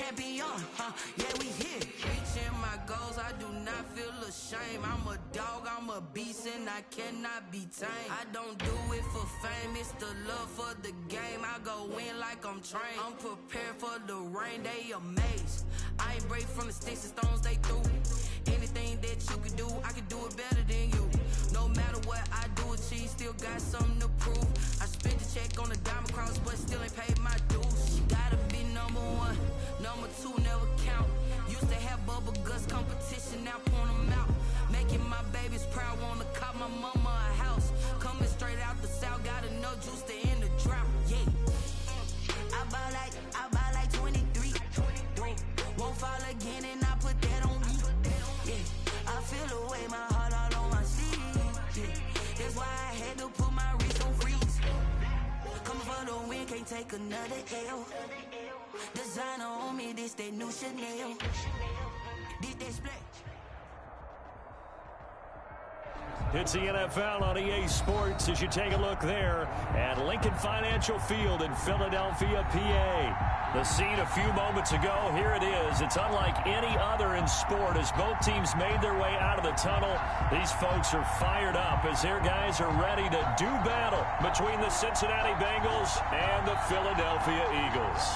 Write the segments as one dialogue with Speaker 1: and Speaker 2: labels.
Speaker 1: champion, yeah, we here. Reaching my goals, I do not feel ashamed. I'm a dog, I'm a beast, and I cannot be tamed. I don't do it for fame, it's the love for the game. I go in like I'm trained. I'm prepared for the rain, they amazed. I ain't break from the sticks and stones they threw. Anything that you can do, I can do it better than you. No matter what I do achieve, still got something to prove. I spent the check on the diamond cross, but still ain't paid my dues. You gotta be number one, number two never count. Used to have bubble guts competition, now point them out. Making my babies proud, wanna cop my mama a house. Coming straight out the south, got enough juice to end the drought. Yeah, I buy like 23. Won't fall again, and I put that on me. Yeah, I feel the way, my heart all on my sleeve. Yeah, that's why I had to put my wrist on freeze. Coming for the win, can't take another L. Designer on me, this that new Chanel. This that splash.
Speaker 2: It's the NFL on EA Sports as you take a look there at Lincoln Financial Field in Philadelphia, PA. The scene a few moments ago, here it is. It's unlike any other in sport as both teams made their way out of the tunnel. These folks are fired up as their guys are ready to do battle between the Cincinnati Bengals and the Philadelphia Eagles.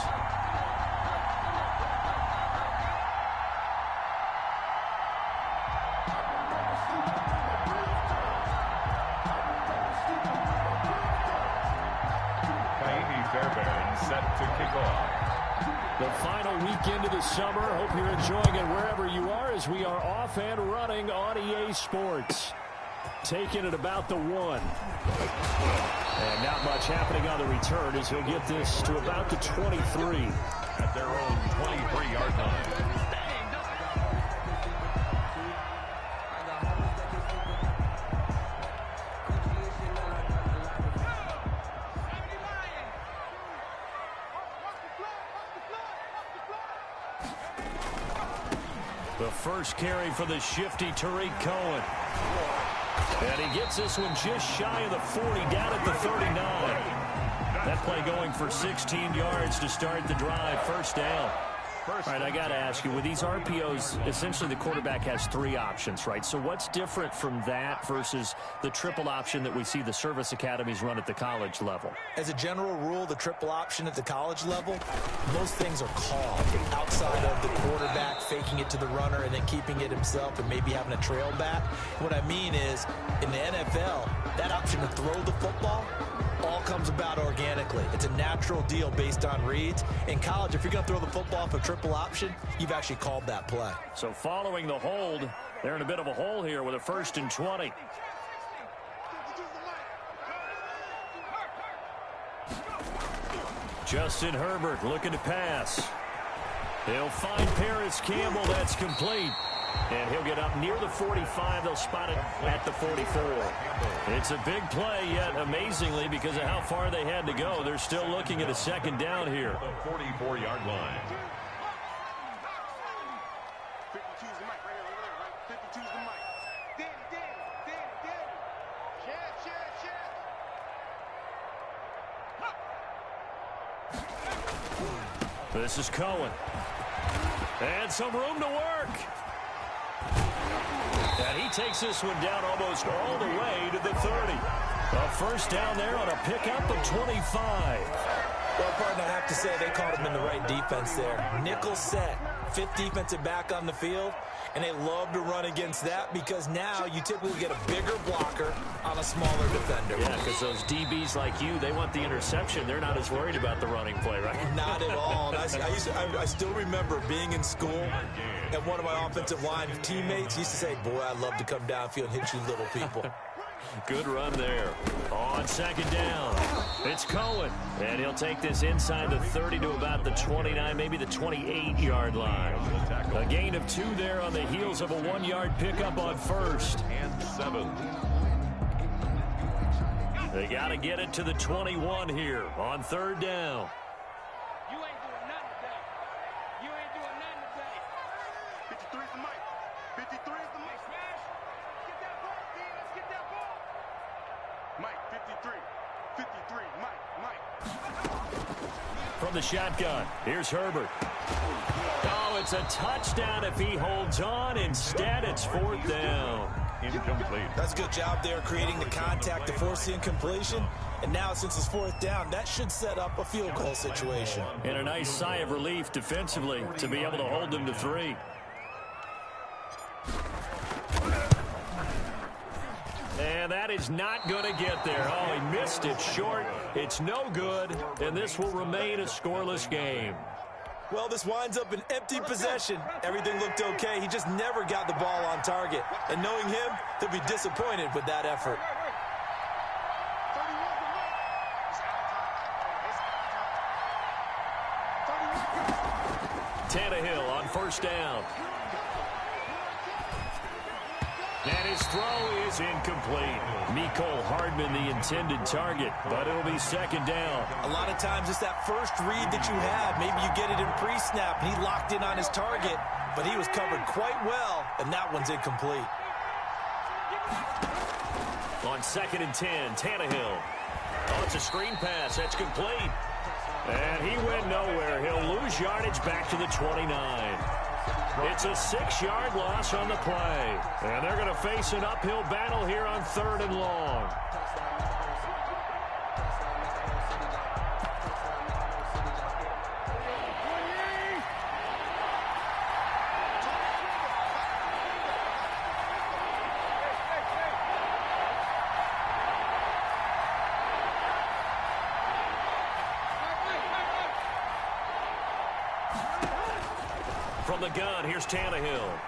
Speaker 3: Set to kick off.
Speaker 2: The final weekend of the summer. Hope you're enjoying it wherever you are as we are off and running on EA Sports. Taking it about the 1. And not much happening on the return as he'll get this to about the 23.
Speaker 3: At their own 23-yard line.
Speaker 2: The first carry for the shifty Tariq Cohen. And he gets this one just shy of the 40, down at the 39. That play going for 16 yards to start the drive. First down. All right, I got to ask you, with these RPOs, essentially the quarterback has 3 options, right? So what's different from that versus the triple option that we see the service academies run at the college level?
Speaker 4: As a general rule, the triple option at the college level, most things are called outside of the quarterback faking it to the runner and then keeping it himself and maybe having a trail back. What I mean is, in the NFL, that option to throw the football all comes about organically. It's a natural deal based on reads. In college, if you're going to throw the football for triple option, you've actually called that play.
Speaker 2: So following the hold, they're in a bit of a hole here with a 1st and 20. Justin Herbert looking to pass. He'll find Paris Campbell. That's complete. And he'll get up near the 45. They'll spot it at the 44. It's a big play, yet amazingly, because of how far they had to go, they're still looking at a 2nd down here.
Speaker 3: The 44-yard line.
Speaker 2: This is Cohen. And some room to work. And he takes this one down almost all the way to the 30. A first down there on a pickup of 25.
Speaker 4: Well, partner, I have to say they caught him in the right defense there. Nickel set, 5th defensive back on the field, and they love to run against that because now you typically get a bigger blocker on a smaller defender.
Speaker 2: Yeah, because those DBs like you, they want the interception. They're not as worried about the running play, right?
Speaker 4: Not at all. And I still remember being in school, and one of my offensive line teammates used to say, boy, I'd love to come downfield and hit you little people.
Speaker 2: Good run there. On 2nd down, it's Cohen. And he'll take this inside the 30 to about the 29, maybe the 28-yard line. A gain of 2 there on the heels of a 1-yard pickup on 1st
Speaker 3: and 7.
Speaker 2: They got to get it to the 21 here on 3rd down.
Speaker 5: You ain't doing nothing today. You ain't doing nothing today. 53 is the mic. 53 is the mic. Smash. Get that ball, D. Let's get that ball. Mike, 53. 53, Mike.
Speaker 2: From the shotgun, here's Herbert. Oh, it's a touchdown if he holds on. Instead, it's 4th down.
Speaker 3: Incomplete.
Speaker 4: That's a good job there creating the contact to force the incompletion. And now, since it's 4th down, that should set up a field goal situation.
Speaker 2: And a nice sigh of relief defensively to be able to hold them to 3. And that is not going to get there. Oh, he missed it short. It's no good, and this will remain a scoreless game.
Speaker 4: Well, this winds up an empty possession. Everything looked okay. He just never got the ball on target. And knowing him, he'll be disappointed with that effort.
Speaker 2: Tannehill on 1st down. And his throw is incomplete. Mecole Hardman the intended target, but it'll be 2nd down.
Speaker 4: A lot of times it's that first read that you have. Maybe you get it in pre-snap, and he locked in on his target, but he was covered quite well, and that one's incomplete.
Speaker 2: On 2nd and 10, Tannehill. Oh, it's a screen pass. That's complete. And he went nowhere. He'll lose yardage back to the 29. It's a 6-yard loss on the play. And they're going to face an uphill battle here on 3rd and long. From the gun, here's Tannehill.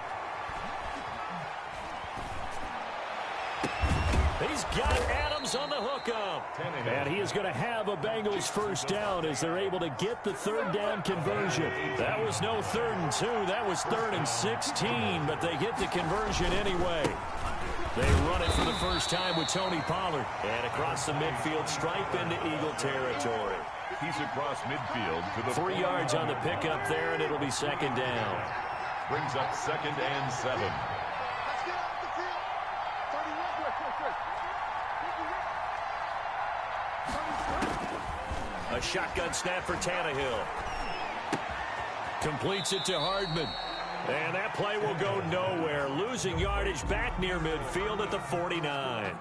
Speaker 2: He's got Adams on the hookup. And he is going to have a Bengals 1st down as they're able to get the 3rd down conversion. That was no 3rd and 2. That was 3rd and 16, but they get the conversion anyway. They run it for the first time with Tony Pollard. And across the midfield stripe into Eagle territory.
Speaker 3: He's across midfield to the
Speaker 2: 3 yards on the pickup there, and it'll be 2nd down.
Speaker 3: Brings up 2nd and 7.
Speaker 5: Let's get off the field. 31.
Speaker 2: A shotgun snap for Tannehill. Completes it to Hardman. And that play will go nowhere. Losing yardage back near midfield at the 49.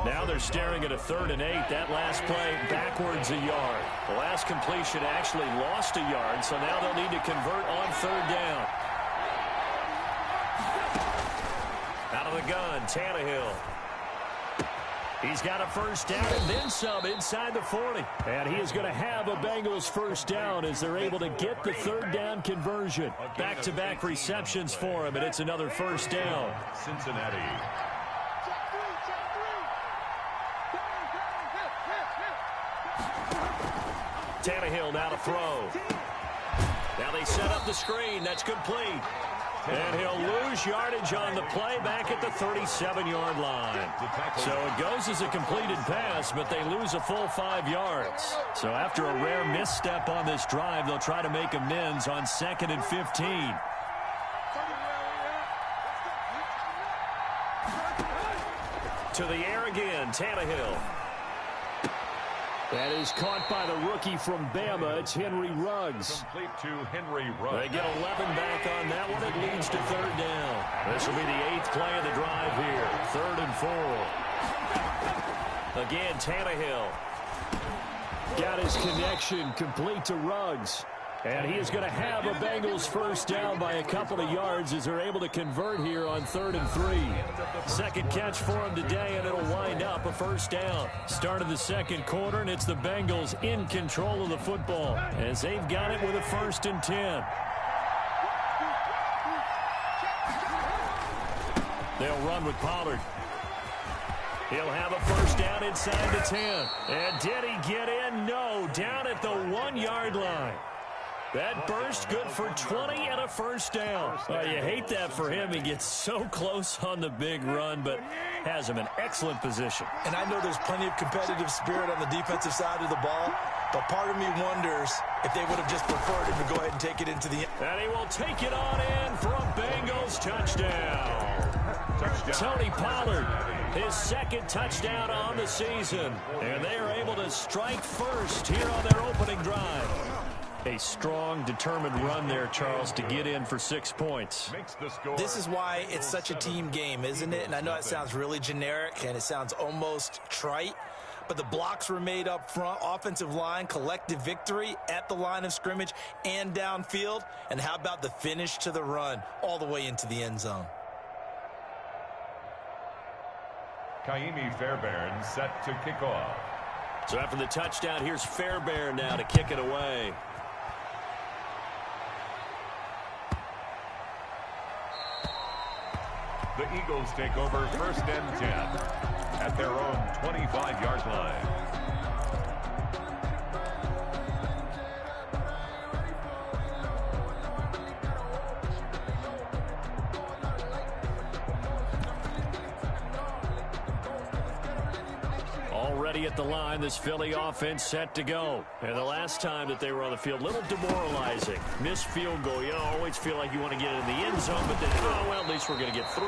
Speaker 2: Now they're staring at a 3rd and 8. That last play backwards a yard. The last completion actually lost a yard, so now they'll need to convert on 3rd down. Out of the gun, Tannehill. He's got a 1st down and then some inside the 40. And he is going to have a Bengals 1st down as they're able to get the 3rd down conversion. Back-to-back receptions for him, and it's another 1st down.
Speaker 3: Cincinnati.
Speaker 2: Tannehill now to throw. Now they set up the screen. That's complete. And he'll lose yardage on the play back at the 37-yard line. So it goes as a completed pass, but they lose a full 5 yards. So after a rare misstep on this drive, they'll try to make amends on 2nd and 15. To the air again, Tannehill. That is caught by the rookie from Bama. It's Henry Ruggs.
Speaker 3: Complete to Henry Ruggs.
Speaker 2: They get 11 back on that one. It leads to 3rd down. This will be the 8th play of the drive here. 3rd and 4. Again, Tannehill. Got his connection complete to Ruggs. And he is going to have a Bengals 1st down by a couple of yards as they're able to convert here on 3rd and 3. Second catch for him today, and it'll wind up a 1st down. Start of the 2nd quarter, and it's the Bengals in control of the football as they've got it with a 1st and 10. They'll run with Pollard. He'll have a 1st down inside the 10. And did he get in? No, down at the 1-yard line. That burst good for 20 and a 1st down. You hate that for him. He gets so close on the big run, but has him in excellent position.
Speaker 4: And I know there's plenty of competitive spirit on the defensive side of the ball, but part of me wonders if they would have just preferred him to go ahead and take it into the end.
Speaker 2: And he will take it on in for a Bengals touchdown. Tony Pollard his second touchdown on the season. And they are able to strike first here on their opening drive. A strong, determined run there, Charles, to get in for 6 points.
Speaker 4: This is why it's such a team game, isn't it? And I know it sounds really generic and it sounds almost trite, but the blocks were made up front, offensive line, collective victory at the line of scrimmage and downfield. And how about the finish to the run all the way into the end zone?
Speaker 3: Kaimi Fairbairn set to kick off.
Speaker 2: So after the touchdown, here's Fairbairn now to kick it away.
Speaker 3: The Eagles take over 1st and 10 at their own 25-yard line.
Speaker 2: Already at the line, this Philly offense set to go. And the last time that they were on the field, a little demoralizing. Missed field goal. You always feel like you want to get in the end zone, but then, oh, well, at least we're going to get 3.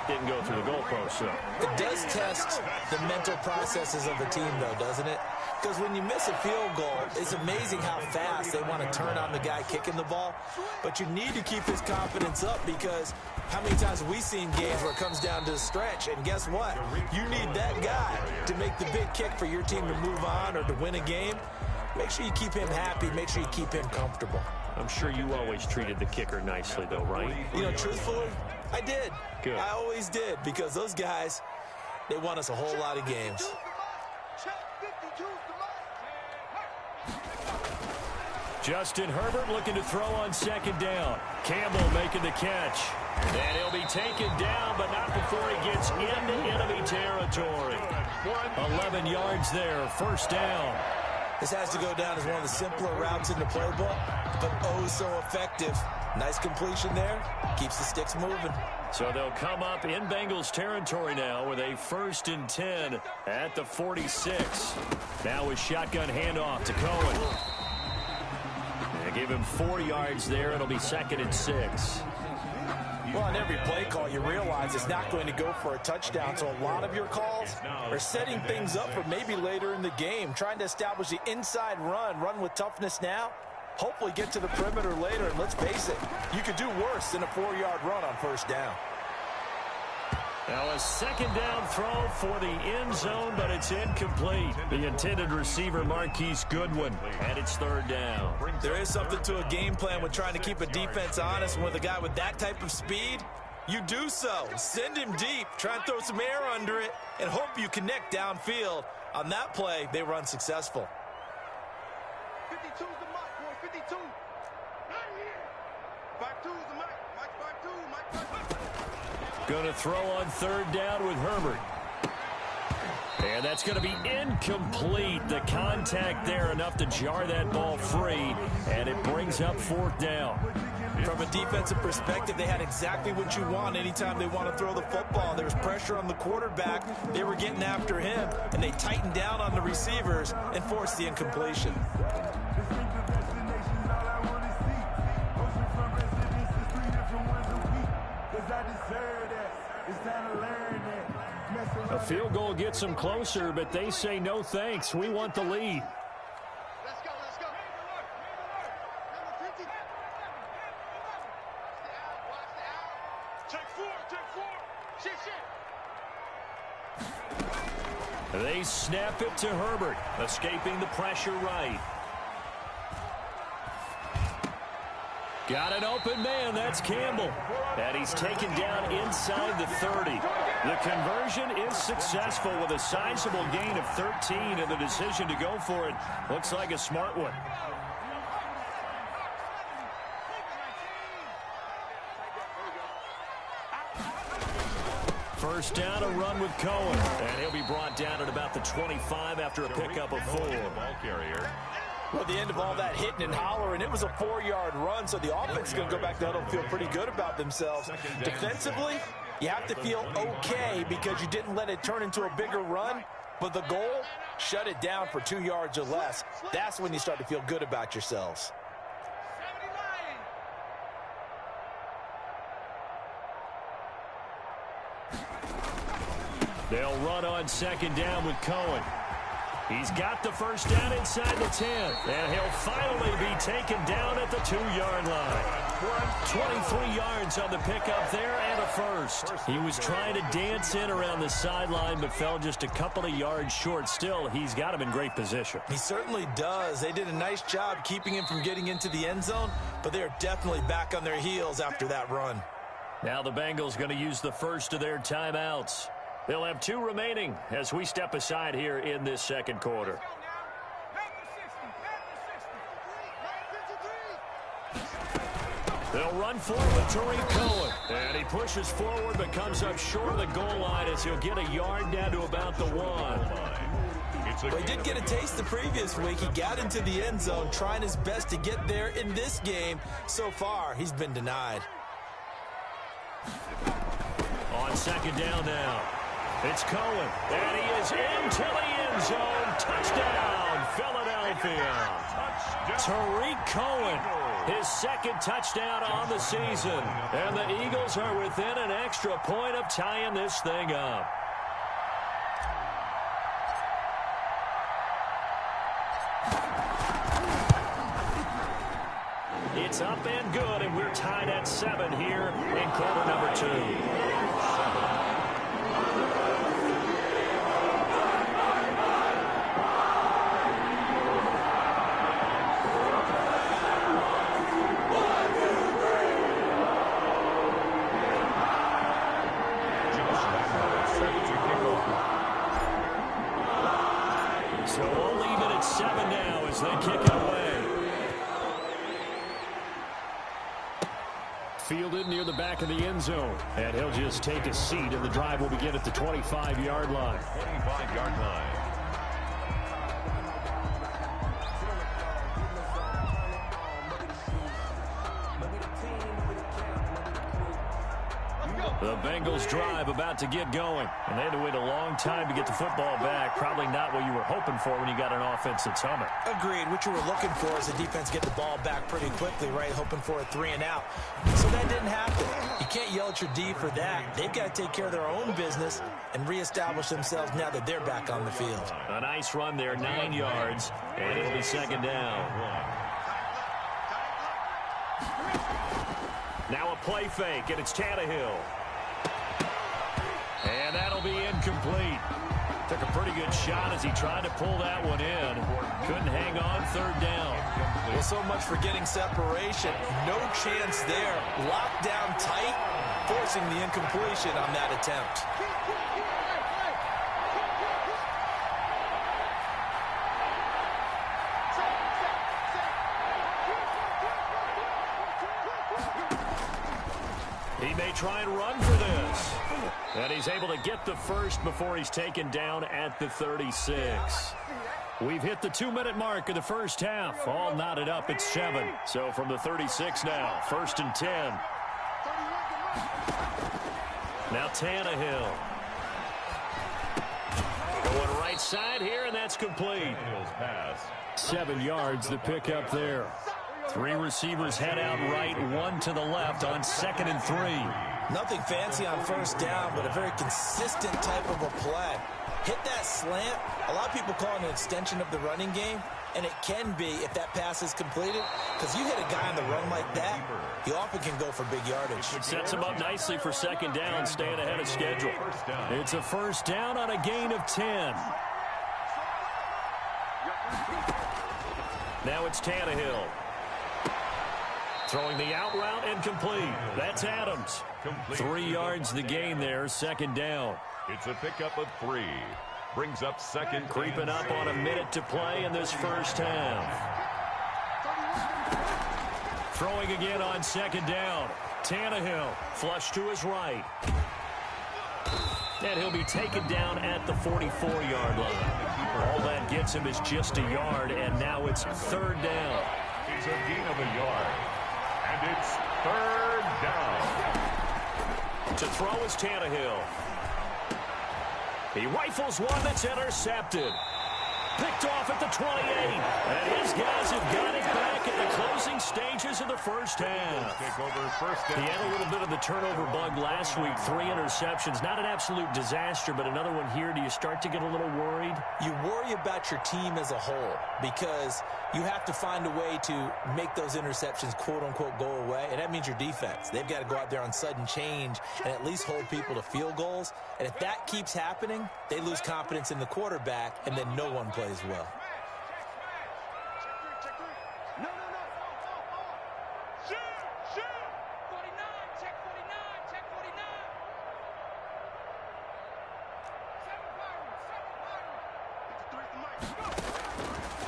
Speaker 2: Didn't go through the goalpost, so.
Speaker 4: It does test the mental processes of the team, though, doesn't it? Because when you miss a field goal, it's amazing how fast they want to turn on the guy kicking the ball. But you need to keep his confidence up, because how many times have we seen games where it comes down to a stretch? And guess what? You need that guy to make the big kick for your team to move on or to win a game. Make sure you keep him happy. Make sure you keep him comfortable.
Speaker 2: I'm sure you always treated the kicker nicely, though, right?
Speaker 4: You know, truthfully, I did.
Speaker 2: Good.
Speaker 4: I always did, because those guys, they won us a whole lot of games.
Speaker 2: Justin Herbert looking to throw on 2nd down. Campbell making the catch. And he'll be taken down, but not before he gets into enemy territory. 11 yards there, 1st down.
Speaker 4: This has to go down as one of the simpler routes in the playbook, but oh so effective. Nice completion there. Keeps the sticks moving.
Speaker 2: So they'll come up in Bengals territory now with a 1st and 10 at the 46. Now with shotgun handoff to Cohen. They give him 4 yards there. It'll be 2nd and 6.
Speaker 4: Well, on every play call, you realize it's not going to go for a touchdown. So a lot of your calls are setting things up for maybe later in the game, trying to establish the inside run with toughness now. Hopefully get to the perimeter later, and let's face it, you could do worse than a 4-yard run on 1st down.
Speaker 2: Now a 2nd down throw for the end zone, but it's incomplete. The intended receiver, Marquise Goodwin, and it's 3rd down.
Speaker 4: There is something to a game plan with trying to keep a defense honest. With a guy with that type of speed, you do so. Send him deep, try and throw some air under it, and hope you connect downfield. On that play, they were unsuccessful.
Speaker 5: 52's the mic, boy, 52. Right here. 52's the mic. Mike 52, Mike 52.
Speaker 2: Going to throw on 3rd down with Herbert. And that's going to be incomplete. The contact there enough to jar that ball free, and it brings up 4th down.
Speaker 4: From a defensive perspective, they had exactly what you want anytime they want to throw the football. There was pressure on the quarterback. They were getting after him, and they tightened down on the receivers and forced the incompletion.
Speaker 2: A field goal gets them closer, but they say no thanks. We want the lead.
Speaker 5: Let's go, let's go. Number 50. Watch the out. Take 4. Shit.
Speaker 2: They snap it to Herbert, escaping the pressure right. Got an open man, that's Campbell. And he's taken down inside the 30. The conversion is successful with a sizable gain of 13, and the decision to go for it looks like a smart one. First down, a run with Cohen. And he'll be brought down at about the 25 after a pickup of 4.
Speaker 3: Ball carrier.
Speaker 4: Well, the end of all that hitting and hollering, it was a 4-yard run, so the offense is going to go back to huddle and feel pretty good about themselves. Defensively, you have to feel okay because you didn't let it turn into a bigger run, but the goal, shut it down for 2 yards or less. That's when you start to feel good about yourselves.
Speaker 2: They'll run on second down with Cohen. He's got the first down inside the 10. And he'll finally be taken down at the 2-yard line. 23 yards on the pickup there and a first. He was trying to dance in around the sideline but fell just a couple of yards short. Still, he's got him in great position.
Speaker 4: He certainly does. They did a nice job keeping him from getting into the end zone, but they're definitely back on their heels after that run.
Speaker 2: Now the Bengals going to use the first of their timeouts. They'll have 2 remaining as we step aside here in this second quarter. They'll run forward with Tariq Cohen. And he pushes forward but comes up short of the goal line as he'll get a yard down to about the 1.
Speaker 4: Well, he did get a taste the previous week. He got into the end zone trying his best to get there in this game. So far, he's been denied.
Speaker 2: On second down now. It's Cohen, and he is into the end zone. Touchdown, Philadelphia. Tariq Cohen, his second touchdown on the season. And the Eagles are within an extra point of tying this thing up. It's up and good, and we're tied at 7 here in quarter number 2. So we'll leave it at 7 now as they kick it away. Fielded near the back of the end zone. And he'll just take a seat, and the drive will begin at the 25-yard line.
Speaker 3: 25-yard line.
Speaker 2: The Bengals drive about to get going. And they had to wait a long time to get the football back. Probably not what you were hoping for when you got an offense that's humming.
Speaker 4: Agreed. What you were looking for is the defense get the ball back pretty quickly, right? Hoping for a 3 and out. So that didn't happen. You can't yell at your D for that. They've got to take care of their own business and reestablish themselves now that they're back on the field.
Speaker 2: A nice run there, 9 yards, and it'll be second down. Now a play fake, and it's Tannehill. And that'll be incomplete. Took a pretty good shot as he tried to pull that one in. Couldn't hang on third down.
Speaker 4: Well, so much for getting separation. No chance there. Locked down tight, forcing the incompletion on that attempt.
Speaker 2: He may try and run for this. And he's able to get the first before he's taken down at the 36. We've hit the 2-minute mark of the first half. All knotted up at 7. So from the 36 now, 1st and 10. Now Tannehill. Going right side here, and that's complete. 7 yards, the pickup there. 3 receivers head out right, 1 to the left on 2nd and 3.
Speaker 4: Nothing fancy on first down, but a very consistent type of a play. Hit that slant. A lot of people call it an extension of the running game, and it can be if that pass is completed, because you hit a guy on the run like that, he often can go for big yardage.
Speaker 2: It sets him up nicely for second down, staying ahead of schedule. It's a first down on a gain of 10. Now it's Tannehill. Throwing the out route and complete. That's Adams. 3 yards the gain there, second down.
Speaker 3: It's a pickup of 3. Brings up second.
Speaker 2: Creeping up on a minute to play in this first half. Throwing again on second down. Tannehill, flush to his right. And he'll be taken down at the 44-yard line. All that gets him is just a yard, and now it's third down.
Speaker 3: It's a gain of a yard. And it's third down.
Speaker 2: To throw is Tannehill. He rifles one that's intercepted. Picked off at the 28. And his guys have got it back at the closing stages changes in the first half.
Speaker 3: Take over first
Speaker 2: He
Speaker 3: and
Speaker 2: had a little bit of the turnover bug last week. 3 interceptions. Not an absolute disaster, but another one here. Do you start to get a little worried?
Speaker 4: You worry about your team as a whole because you have to find a way to make those interceptions, quote-unquote, go away, and that means your defense. They've got to go out there on sudden change and at least hold people to field goals. And if that keeps happening, they lose confidence in the quarterback, and then no one plays well.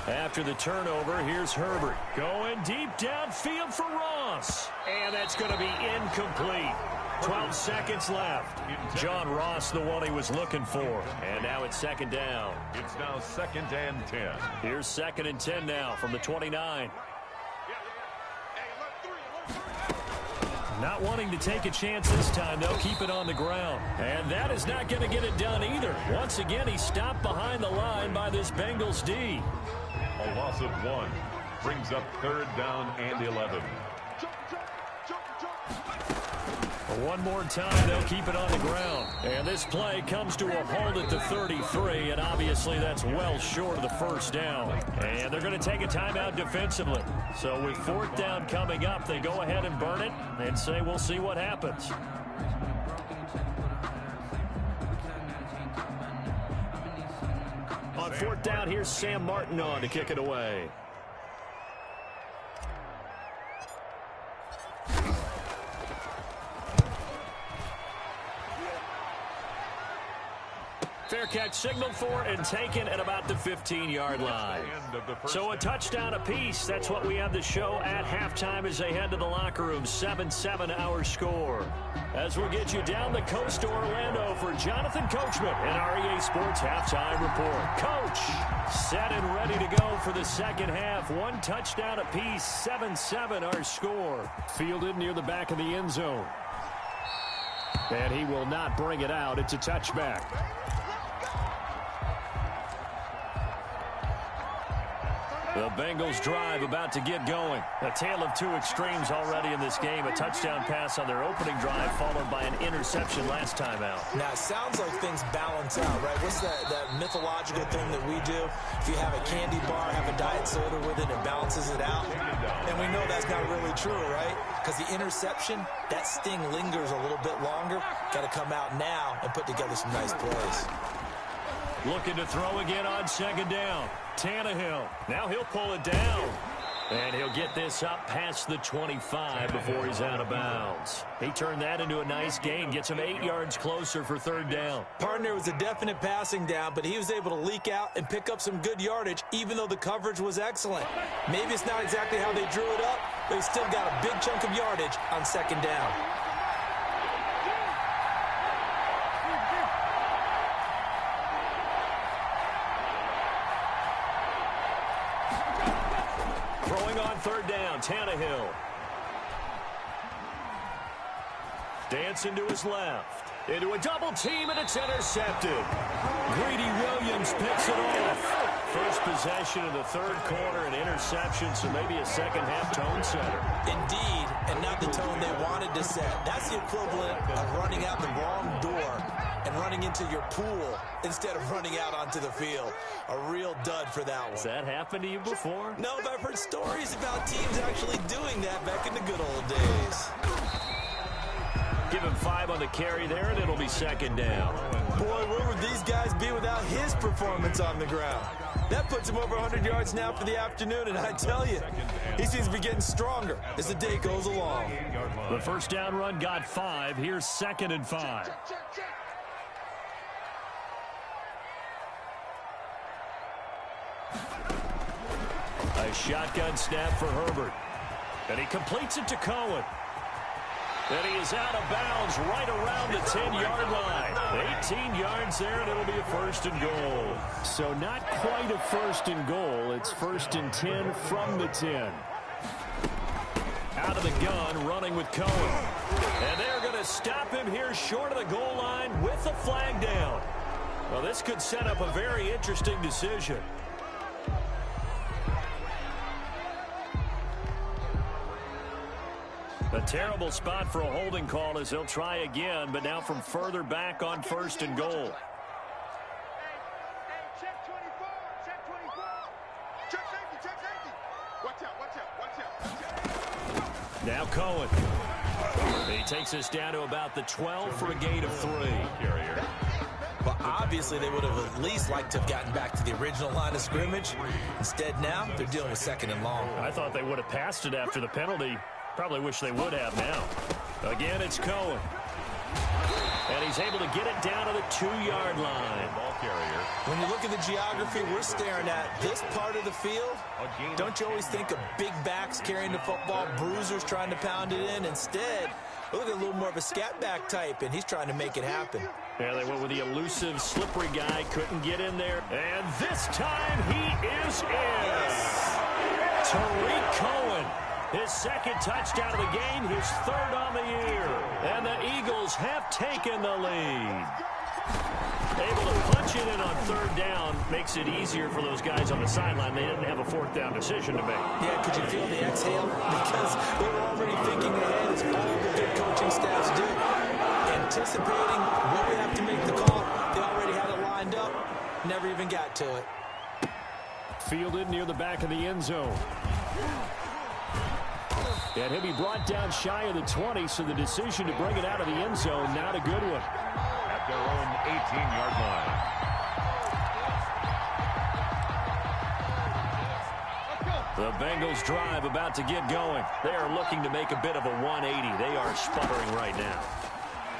Speaker 2: After the turnover, here's Herbert. Going deep downfield for Ross. And that's going to be incomplete. 12 seconds left. John Ross, the one he was looking for. And now it's second down.
Speaker 3: it's now 2nd and 10.
Speaker 2: Here's 2nd and 10 now from the 29. Not wanting to take a chance this time, though. Keep it on the ground. And that is not going to get it done either. Once again, he stopped behind the line by this Bengals D.
Speaker 3: A loss of 1 brings up 3rd down and 11.
Speaker 2: One more time, they'll keep it on the ground. And this play comes to a halt at the 33, and obviously that's well short of the first down. And they're going to take a timeout defensively. So with 4th down coming up, they go ahead and burn it and say we'll see what happens. On 4th down, here's Sam Martin on to kick it away. Fair catch signaled for and taken at about the 15-yard line. So a touchdown apiece. That's what we have to show at halftime as they head to the locker room. 7-7 our score. As we'll get you down the coast to Orlando for Jonathan Coachman and our EA Sports Halftime Report. Coach, set and ready to go for the second half. 1 touchdown apiece. 7-7 our score. Fielded near the back of the end zone. And he will not bring it out. It's a touchback. The Bengals drive about to get going. A tale of 2 extremes already in this game. A touchdown pass on their opening drive followed by an interception last time out.
Speaker 4: Now, it sounds like things balance out, right? What's that mythological thing that we do? If you have a candy bar, have a diet soda with it, it balances it out. And we know that's not really true, right? Because the interception, that sting lingers a little bit longer. Got to come out now and put together some nice plays.
Speaker 2: Looking to throw again on 2nd down. Tannehill. Now he'll pull it down. And he'll get this up past the 25 before he's out of bounds. He turned that into a nice gain. Gets him 8 yards closer for 3rd down.
Speaker 4: Partner was a definite passing down, but he was able to leak out and pick up some good yardage, even though the coverage was excellent. Maybe it's not exactly how they drew it up, but he still got a big chunk of yardage on 2nd down.
Speaker 2: Throwing on 3rd down, Tannehill. Dancing to his left. Into a double team, and it's intercepted. Greedy Williams picks it off. First possession of the 3rd quarter, an interception, so maybe a second-half tone setter.
Speaker 4: Indeed, and not the tone they wanted to set. That's the equivalent of running out the wrong door and running into your pool instead of running out onto the field. A real dud for that one.
Speaker 2: Has that happened to you before?
Speaker 4: No, but I've heard stories about teams actually doing that back in the good old days.
Speaker 2: Give him 5 on the carry there, and it'll be 2nd down.
Speaker 4: Boy, where would these guys be without his performance on the ground? That puts him over 100 yards now for the afternoon, and I tell you, he seems to be getting stronger as the day goes along.
Speaker 2: The first down run got 5. Here's 2nd and 5. A shotgun snap for Herbert. And he completes it to Cohen. And he is out of bounds right around the 10-yard line. 18 yards there, and it'll be a 1st and goal. So not quite a 1st and goal. It's 1st and 10 from the 10. Out of the gun, running with Cohen. And they're going to stop him here short of the goal line with the flag down. Well, this could set up a very interesting decision. A terrible spot for a holding call as he'll try again, but now from further back on 1st and goal.
Speaker 5: Check 24. Check 24. Check safety. Check safety. Watch out. Watch out. Watch out.
Speaker 2: Now Cohen. He takes us down to about the 12 for a gain of 3.
Speaker 3: Carrier.
Speaker 4: Well, obviously, they would have at least liked to have gotten back to the original line of scrimmage. Instead, now they're dealing with 2nd and long.
Speaker 2: I thought they would have passed it after the penalty. Probably wish they would have now. Again, it's Cohen. And he's able to get it down to the 2-yard line.
Speaker 3: Ball carrier.
Speaker 4: When you look at the geography we're staring at, this part of the field, don't you always think of big backs carrying the football, bruisers trying to pound it in? Instead, look at a little more of a scat back type, and he's trying to make it happen.
Speaker 2: Yeah, they went with the elusive, slippery guy. Couldn't get in there. And this time he is in. Tariq Cohen. His 2nd touchdown of the game, his 3rd on the year. And the Eagles have taken the lead. Able to punch it in on 3rd down makes it easier for those guys on the sideline. They didn't have a 4th down decision to make.
Speaker 4: Yeah, could you feel the exhale? Because they were already thinking ahead, as all the good coaching staffs do. Anticipating when we have to make the call. They already had it lined up. Never even got to it.
Speaker 2: Fielded near the back of the end zone. And he'll be brought down shy of the 20, so the decision to bring it out of the end zone, not a good one.
Speaker 3: At their own 18-yard line.
Speaker 2: The Bengals drive about to get going. They are looking to make a bit of a 180. They are sputtering right now.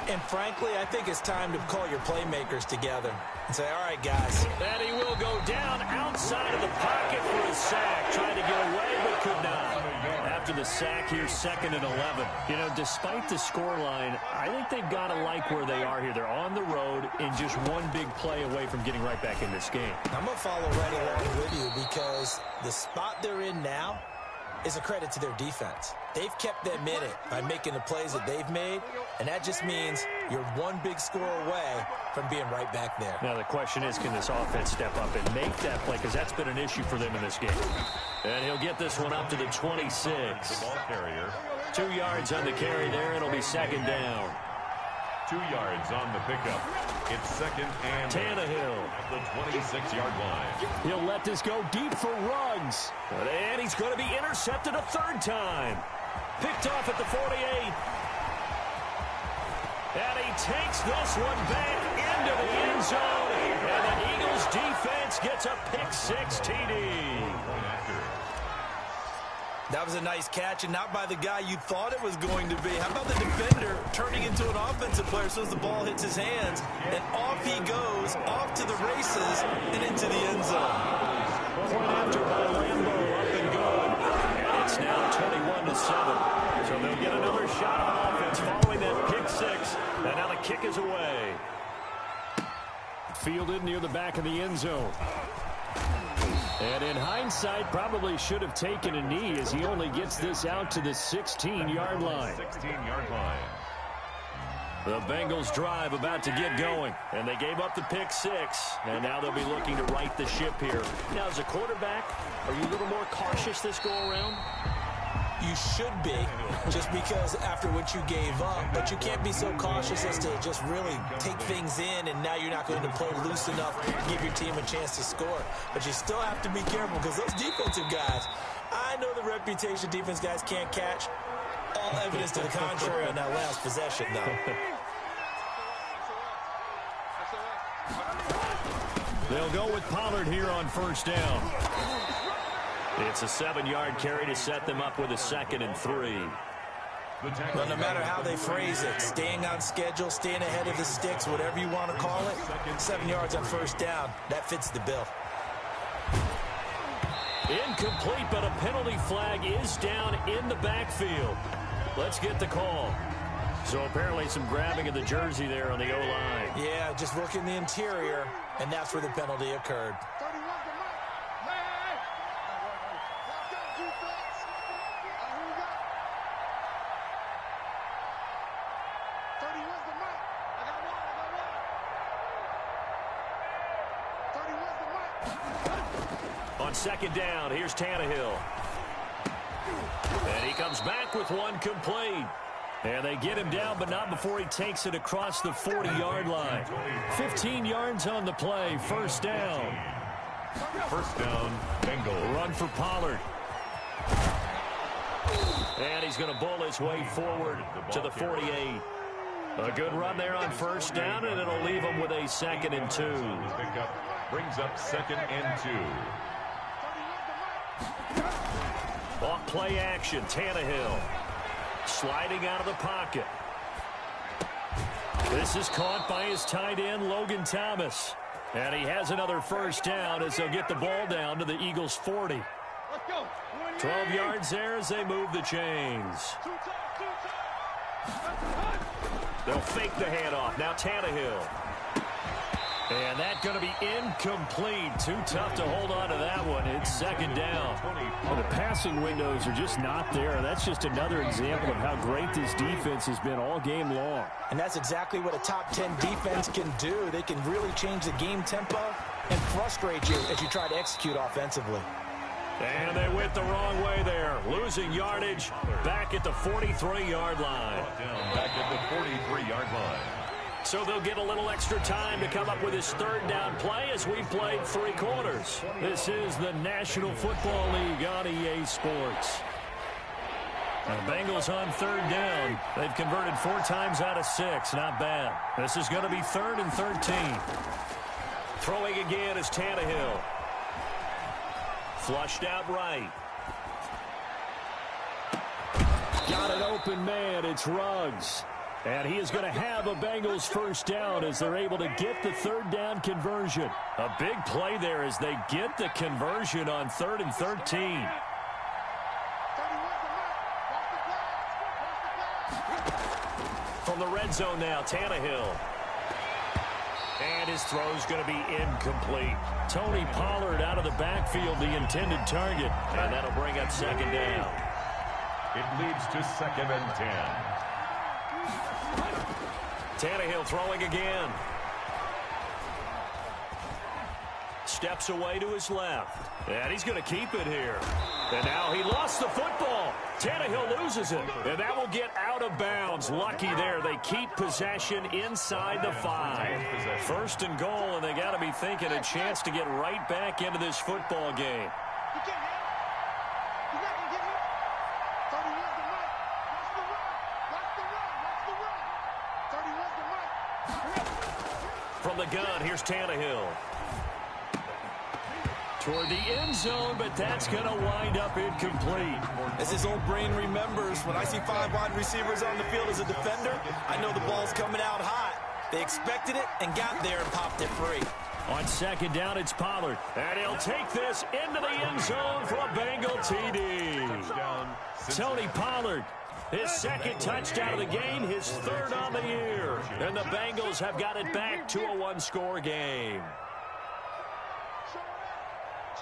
Speaker 4: And frankly, I think it's time to call your playmakers together and say, all right, guys.
Speaker 2: And he will go down outside of the pocket for his sack. Tried to get away, but could not. After the sack, here's 2nd and 11. You know, despite the scoreline, I think they've got to like where they are here. They're on the road and just one big play away from getting right back in this game.
Speaker 4: I'm going to follow right along with you because the spot they're in now is a credit to their defense. They've kept them in it by making the plays that they've made, and that just means you're one big score away from being right back there.
Speaker 2: Now the question is, can this offense step up and make that play? Because that's been an issue for them in this game. And he'll get this one up to the 26.
Speaker 3: The ball carrier.
Speaker 2: 2 yards on the carry there. It'll be 2nd down.
Speaker 3: 2 yards on the pickup. It's 2nd and
Speaker 2: Tannehill.
Speaker 3: At the 26-yard line.
Speaker 2: He'll let this go deep for Ruggs. And he's going to be intercepted a 3rd time. Picked off at the 48. And he takes this one back into the end zone. And the Eagles defense gets a pick-6 TD.
Speaker 4: That was a nice catch, and not by the guy you thought it was going to be. How about the defender turning into an offensive player as soon as the ball hits his hands, and off he goes, off to the races, and into the end zone.
Speaker 2: Point after by Lambo, up and good. And it's now 21-7. So they'll get another shot on offense following that pick-6. And now the kick is away. Fielded near the back of the end zone. And in hindsight, probably should have taken a knee as he only gets this out to the 16-yard line.
Speaker 3: 16-yard line.
Speaker 2: The Bengals drive about to get going. And they gave up the pick-6. And now they'll be looking to right the ship here. Now, as a quarterback, are you a little more cautious this go-around?
Speaker 4: You should be, just because after what you gave up, but you can't be so cautious as to just really take things in, and now you're not going to play loose enough to give your team a chance to score. But you still have to be careful because those defensive guys, I know the reputation defense guys can't catch. All evidence to the contrary on that last possession, though.
Speaker 2: They'll go with Pollard here on 1st down. It's a 7-yard carry to set them up with a 2nd and 3.
Speaker 4: Well, no matter how they phrase it, staying on schedule, staying ahead of the sticks, whatever you want to call it, 7 yards on 1st down, that fits the bill.
Speaker 2: Incomplete, but a penalty flag is down in the backfield. Let's get the call. So apparently some grabbing of the jersey there on the O-line.
Speaker 4: Yeah, just working the interior, and that's where the penalty occurred.
Speaker 2: On 2nd down, here's Tannehill. And he comes back with one complete. And they get him down, but not before he takes it across the 40-yard line. 15 yards on the play, first down.
Speaker 3: First down, Bengals.
Speaker 2: Run for Pollard. And he's going to bull his way forward to the 48. A good run there on first down, and it'll leave him with a 2nd and 2.
Speaker 3: Brings up 2nd and 2.
Speaker 2: Off play action, Tannehill. Sliding out of the pocket. This is caught by his tight end, Logan Thomas. And he has another first down as they'll get the ball down to the Eagles' 40. 12 yards there as they move the chains. They'll fake the handoff. Now Tannehill. And that's going to be incomplete. Too tough to hold on to that one. It's 2nd down.
Speaker 6: Well, the passing windows are just not there. That's just another example of how great this defense has been all game long.
Speaker 4: And that's exactly what a top 10 defense can do. They can really change the game tempo and frustrate you as you try to execute offensively.
Speaker 2: And they went the wrong way there. Losing yardage back at the 43-yard line.
Speaker 3: Back at the 43-yard line.
Speaker 2: So they'll get a little extra time to come up with his 3rd down play as we played 3 quarters. This is the National Football League on EA Sports. And the Bengals on 3rd down. They've converted 4 times out of 6. Not bad. This is going to be 3rd and 13. Throwing again is Tannehill. Flushed out right. Got an open man. It's Ruggs. And he is going to have a Bengals first down as they're able to get the 3rd down conversion. A big play there as they get the conversion on 3rd and 13. From the red zone now, Tannehill. And his throw's going to be incomplete. Tony Pollard out of the backfield, the intended target. And that'll bring up 2nd down.
Speaker 3: It leads to 2nd and 10.
Speaker 2: Tannehill throwing again. Steps away to his left. And he's going to keep it here. And now he lost the football. Tannehill loses it. And that will get out of bounds. Lucky there. They keep possession inside the 5. 1st and goal, and they got to be thinking a chance to get right back into this football game. From the gun, here's Tannehill. Toward the end zone, but that's going to wind up incomplete.
Speaker 4: As his old brain remembers, when I see 5 wide receivers on the field as a defender, I know the ball's coming out hot. They expected it and got there and popped it free.
Speaker 2: On 2nd down, it's Pollard. And he'll take this into the end zone for a Bengal TD. Tony Pollard. His 2nd touchdown of the game, his 3rd on the year. And the Bengals have got it back to a 1-score game.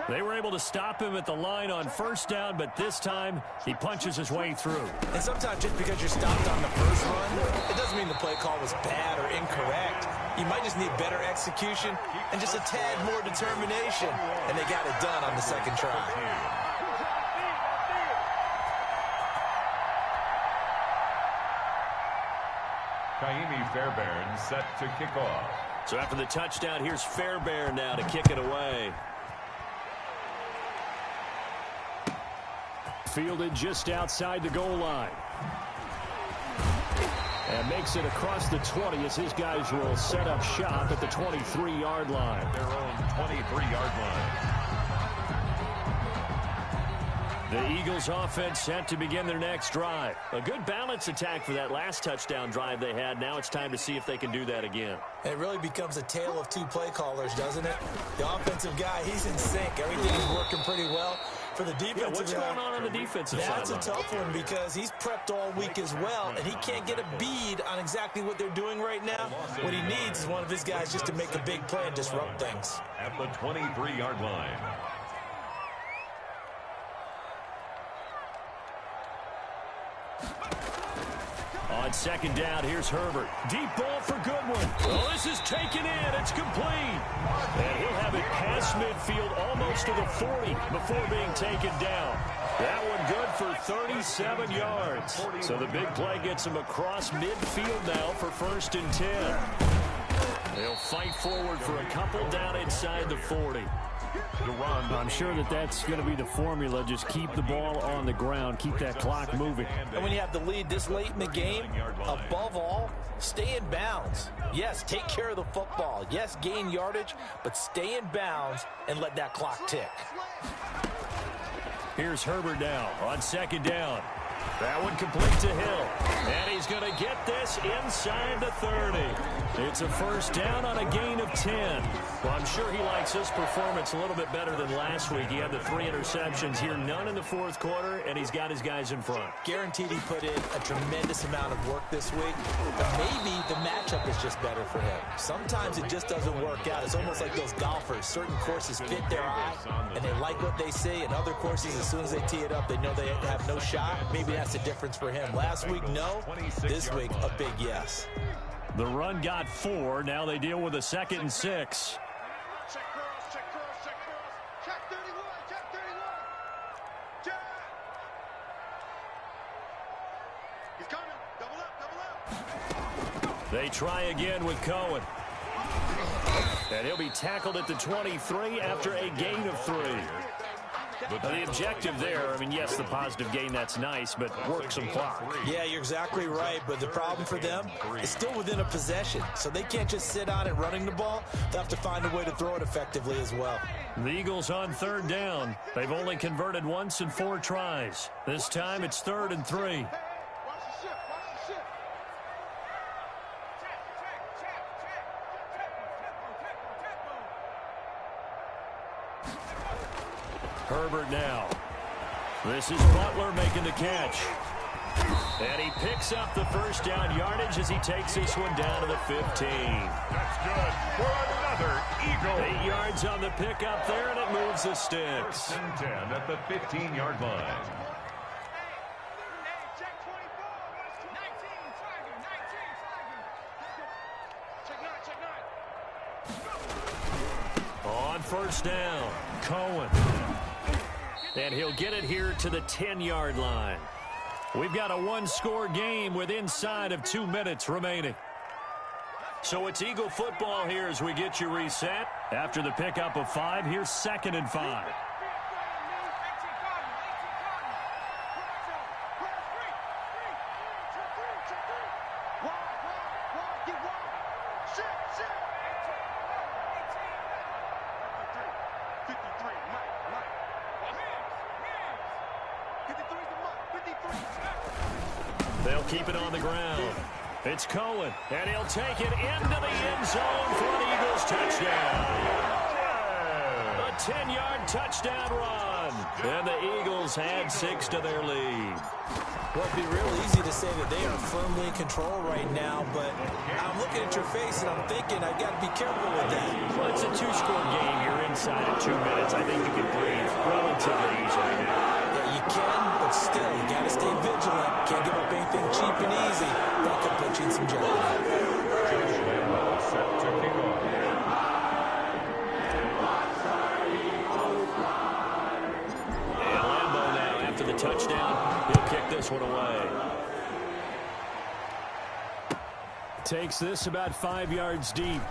Speaker 2: They were able to stop him at the line on first down, but this time he punches his way through.
Speaker 4: And sometimes just because you're stopped on the first run, it doesn't mean the play call was bad or incorrect. You might just need better execution and just a tad more determination. And they got it done on the second try.
Speaker 3: Kaimi Fairbairn set to kick off.
Speaker 2: So after the touchdown, here's Fairbairn now to kick it away.
Speaker 6: Fielded just outside the goal line. And makes it across the 20 as his guys will set up shop at the 23-yard line.
Speaker 3: Their own 23-yard line.
Speaker 2: The Eagles offense set to begin their next drive. A good balance attack for that last touchdown drive they had. Now it's time to see if they can do that again.
Speaker 4: It really becomes a tale of 2 play callers, doesn't it? The offensive guy, he's in sync. Everything is working pretty well. For the defensive
Speaker 2: what's going on the defensive side?
Speaker 4: That's a tough one because he's prepped all week as well, and he can't get a bead on exactly what they're doing right now. What he needs is one of his guys just to make a big play and disrupt things.
Speaker 3: At the 23-yard line.
Speaker 2: On 2nd down, here's Herbert. Deep ball for Goodwin. Oh, this is taken in. It's complete. And he'll have it past midfield almost to the 40 before being taken down. That one good for 37 yards. So the big play gets him across midfield now for 1st and 10. They'll fight forward for a couple down inside the 40.
Speaker 6: I'm sure that's going to be the formula. Just keep the ball on the ground. Keep that clock moving.
Speaker 4: And when you have the lead this late in the game, above all, stay in bounds. Yes, take care of the football. Yes, gain yardage, but stay in bounds and let that clock tick.
Speaker 2: Here's Herbert now on 2nd down. That one complete to Hill. And he's going to get this inside the 30. It's a 1st down on a gain of 10. Well, I'm sure he likes this performance a little bit better than last week. He had the 3 interceptions here, none in the 4th quarter, and he's got his guys in front.
Speaker 4: Guaranteed he put in a tremendous amount of work this week, but maybe the matchup is just better for him. Sometimes it just doesn't work out. It's almost like those golfers. Certain courses fit their eye, and they like what they see, and other courses, as soon as they tee it up, they know they have no shot. Maybe that's the difference for him. Last week, no. This week, a big yes.
Speaker 2: The run got 4. Now they deal with a 2nd and 6.
Speaker 5: Check curls, check curls, check curls. Check 31, check 31. Check. He's coming. Double up, double up.
Speaker 2: They try again with Cohen. And he'll be tackled at the 23 after a gain of 3. The objective there, I mean, yes, the positive gain, that's nice, but work some clock.
Speaker 4: Yeah, you're exactly right, but the problem for them is still within a possession, so they can't just sit on it running the ball. They'll have to find a way to throw it effectively as well.
Speaker 2: The Eagles on 3rd down. They've only converted once in 4 tries. This time it's 3rd and 3.
Speaker 5: Watch the shift, watch the shift.
Speaker 2: Herbert now. This is Butler making the catch. And he picks up the 1st down yardage as he takes this one down to the 15.
Speaker 3: That's good for another Eagle.
Speaker 2: 8 yards on the pickup there, and it moves the sticks.
Speaker 3: 1st and 10 at the 15-yard line.
Speaker 5: Check 24, 19, Tiger, 19, Tiger. Check 9, check 9.
Speaker 2: On 1st down, Cohen. And he'll get it here to the 10-yard line. We've got a 1-score game with inside of 2 minutes remaining. So it's Eagle football here as we get you reset. After the pickup of 5, here's 2nd and 5. They'll keep it on the ground. It's Cohen, and he'll take it into the end zone for an Eagles touchdown. A 10-yard touchdown run, and the Eagles add 6 to their lead.
Speaker 4: Well, it'd be real easy to say that they are firmly in control right now, but I'm looking at your face and I'm thinking I've got to be careful with that.
Speaker 2: Well, it's a 2-score game. You're inside of 2 minutes. I think you can breathe relatively easily now.
Speaker 4: Yeah, you can, but still, you got to stay vigilant. Can't give up anything cheap and easy. That could put you in some jeopardy.
Speaker 3: Set to kick off.
Speaker 2: And Lambeau now, after the touchdown, he'll kick this one away. Takes this about 5 yards deep.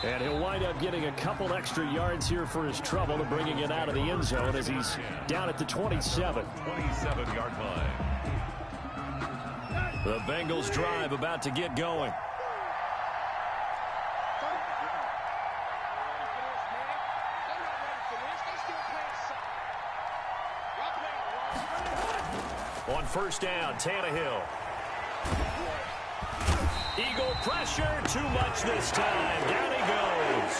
Speaker 2: And he'll wind up getting a couple extra yards here for his trouble and bringing it out of the end zone as he's down at the 27.
Speaker 3: 27-yard line.
Speaker 2: The Bengals drive about to get going. On 1st down, Tannehill. Eagle pressure, too much this time. Down he goes.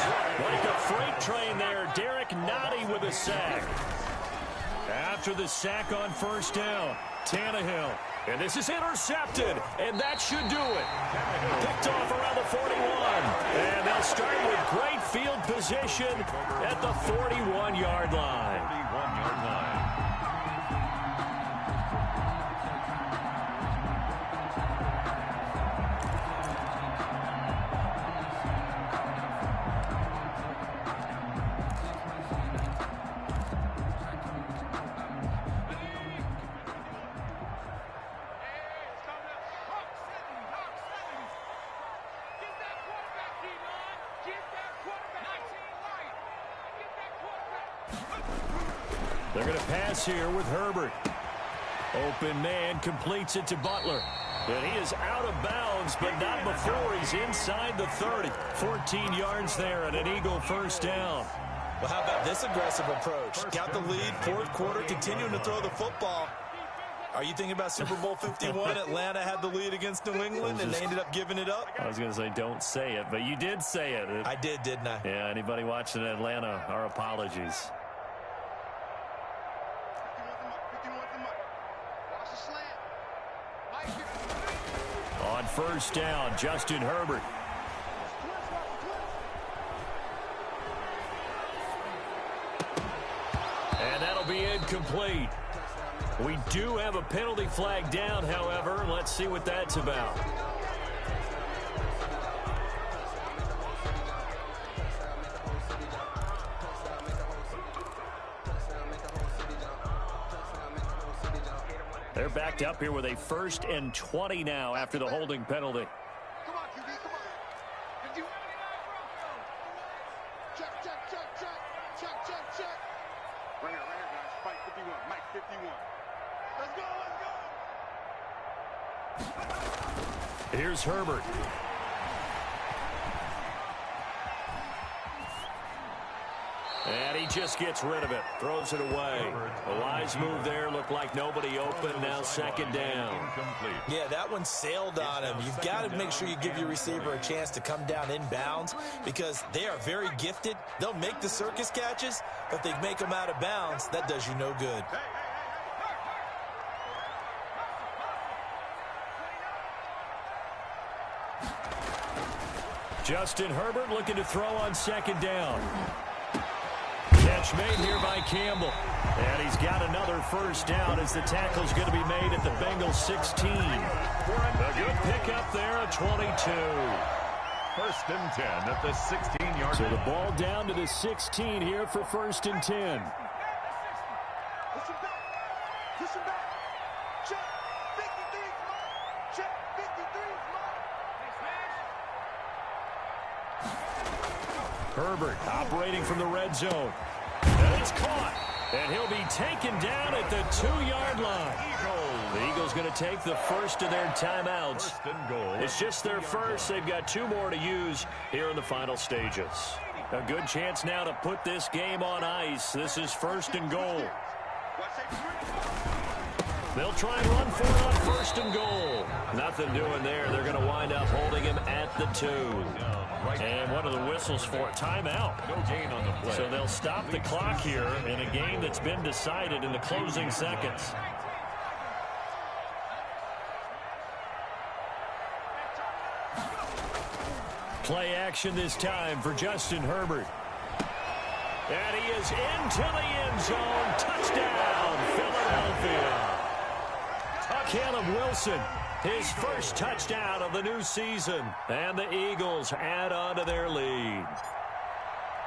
Speaker 2: Like a freight train there, Derek Nottie with a sack. After the sack on 1st down, Tannehill. And this is intercepted, and that should do it. Picked off around the 41. And they'll start with great field position at the 41-yard line.
Speaker 3: 41-yard line.
Speaker 2: They're going to pass here with Herbert. Open man completes it to Butler. And he is out of bounds, but not before he's inside the 30. 14 yards there and an Eagle first down.
Speaker 4: Well, how about this aggressive approach? Got the lead, fourth quarter, continuing to throw the football. Are you thinking about Super Bowl 51? Atlanta had the lead against New England, and they ended up giving it up?
Speaker 2: I was going to say don't say it, but you did say it.
Speaker 4: I did, didn't I?
Speaker 2: Yeah, anybody watching Atlanta, our apologies. On first down, Justin Herbert. And that'll be incomplete. We do have a penalty flag down, however. Let's see what that's about. They're backed up here with a 1st and 20 now after the holding penalty.
Speaker 5: Come on, QB, come on. Did you? Check. Right here, guys. Fight 51. Mike 51. Let's go.
Speaker 2: Here's Herbert. And he just gets rid of it. Throws it away. A wise move there. Looked like nobody open. Now 2nd down.
Speaker 4: Yeah, that one sailed on him. You've got to make sure you give your receiver a chance to come down inbounds because they are very gifted. They'll make the circus catches, but if they make them out of bounds, that does you no good.
Speaker 2: Justin Herbert looking to throw on 2nd down. Catch made here by Campbell. And he's got another first down as the tackle's going to be made at the Bengals 16. A good pickup there at 22.
Speaker 3: 1st and 10 at the 16-yard
Speaker 2: So the ball down to the 16 here for 1st and 10.
Speaker 5: Push him back. Check. 53. Check. 53.
Speaker 2: Herbert operating from the red zone. And it's caught. And he'll be taken down at the 2-yard line. The Eagles going to take the first of their timeouts. It's just their first. They've got 2 more to use here in the final stages. A good chance now to put this game on ice. This is 1st and goal. They'll try and run for it on 1st and goal. Nothing doing there. They're going to wind up holding him at the 2. And one of the whistles for a timeout.
Speaker 3: No gain on the play.
Speaker 2: So they'll stop the clock here in a game that's been decided in the closing seconds. Play action this time for Justin Herbert. And he is into the end zone. Touchdown, Philadelphia. Caleb Wilson, his first touchdown of the new season. And the Eagles add on to their lead.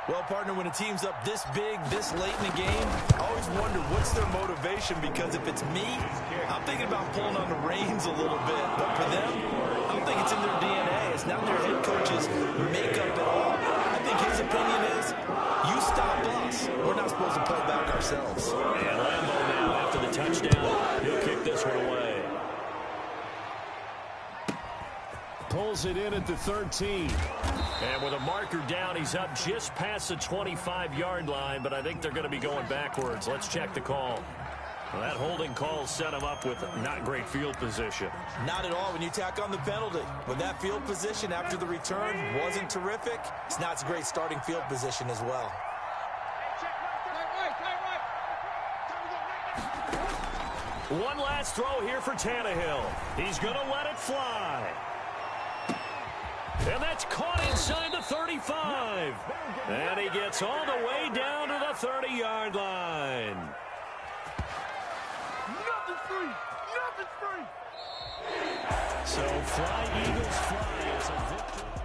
Speaker 4: Well, partner, when a team's up this big, this late in the game, I always wonder what's their motivation, because if it's me, I'm thinking about pulling on the reins a little bit. But for them, I don't think it's in their DNA. It's not their head coach's makeup at all. I think his opinion is, you stop us. We're not supposed to play back ourselves.
Speaker 2: And Lambo now after the touchdown. He'll kick this one away. Pulls it in at the 13. And with a marker down, he's up just past the 25-yard line, but I think they're going to be going backwards. Let's check the call. Well, that holding call set him up with not great field position.
Speaker 4: Not at all when you tack on the penalty. With that field position after the return wasn't terrific, it's not a great starting field position as well.
Speaker 2: One last throw here for Tannehill. He's going to let it fly. And that's caught inside the 35. And he gets all the way down to the 30-yard line.
Speaker 5: Nothing's free. Nothing's free.
Speaker 2: So fly, Eagles, fly. It's a victory.